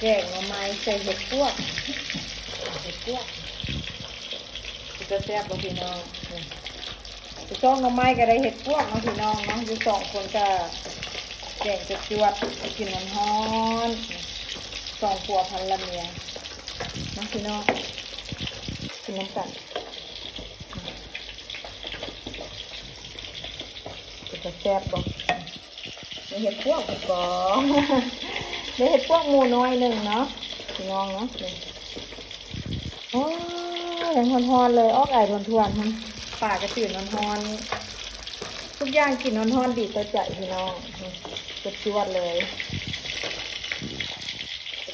แกงหน่อไม้ใส่เห็ดพวกจะแซ่บบ่พี่น้องจะต้องหน่อไม้ก็ได้เห็ดพวกเนาะพี่น้องเนาะอยู่2 คนก็แกงจะจวดกินร้อนๆ2 ผัวพันละเมียนะพี่น้องกินน้ำกันจะแซ่บบ่ในเห็ดพวกก่อนในเห็ดพวกหมูน้อย1เนาะพี่น้องเนาะโอ้ยยังทอนๆเลยออกไก่ทวนๆทั้งป่ากระตื่นทอนๆทุกอย่างกินทอนๆดีต่อใจพี่น้องจะจวดเลย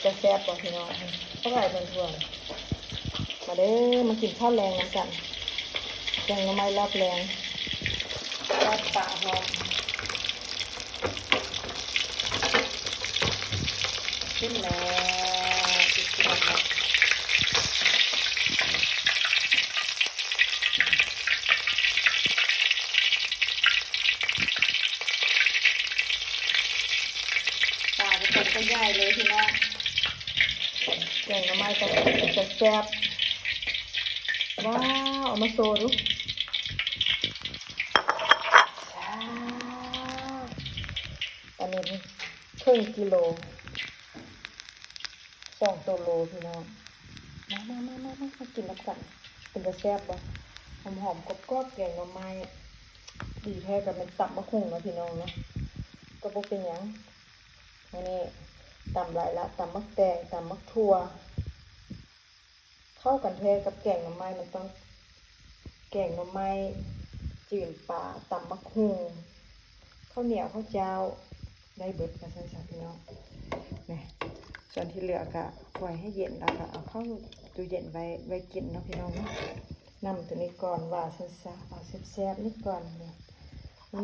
จะแซ่บกว่าพี่น้องออกไก่ทวนๆมาเด้อมากินข้าวแรงกันแกงหน่อไม้รอบแรงรอบป่าหอมขึ้นแล้วติดแล้วปลากระป๋องก็ใหญ่เลยพี่น้องแกงหน่อไม้ก็จะแซ่บว้าวเอามาโซดูอันนี้ครึ่งกิโล2 ตัวโลพี่น้องมากินแล้วกันเป็นจะแซ่บป่ะหอมกรอบๆแกงหน่อไม้ดีแท้กับมันตับมะฮุ่งนะพี่น้องนะก็บ่เป็นหยังอันนี้ตำหลายละตำมักแตงตำมักทั่วเข้ากันแท้กับแกงหน่อไม้มันต้องแกงหน่อไม้จืดปลาตำมักฮุ่งข้าวเหนียวข้าวเจ้าได้เบิดมาใส่พี่น้องนี่ส่วนที่เหลือก็ปล่อยให้เย็นแล้วก็เอาเข้าตู้เย็นไว้กินเนาะพี่น้องเนาะนำตัวนี้ก่อนว่าซะเอาแซ่บๆนี่ก่อน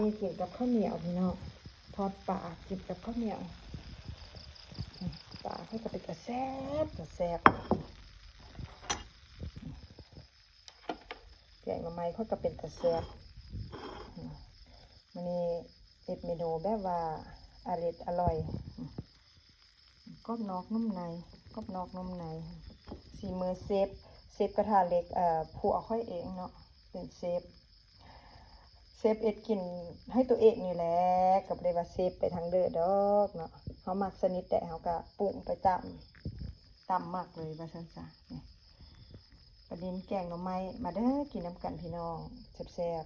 นี่กินกับข้าวเหนียวพี่น้องทอดปลากินกับข้าวเหนียวปลาให้กับเป็นกระแซ่บแกงหน่อไม้เขาก็เป็นกระแซ่บมันนี่เป็นเมนูแบบว่าอร่อยกรอบนอกนุ่มในสีมือเซฟกระทะเล็กผัวค่อยเองเนาะเป็นเซฟเอ็ดกินให้ตัวเองนี่แหละกับเลยว่าเซฟไปทางเด้อดอกเนาะเขามักสนิทแต่เขาก็ปรุงไปตำมากเลยว่าซั่นซะนี่ประเด็นแกงหน่อไม้มาเด้อกินน้ำกันพี่น้องแซ่บ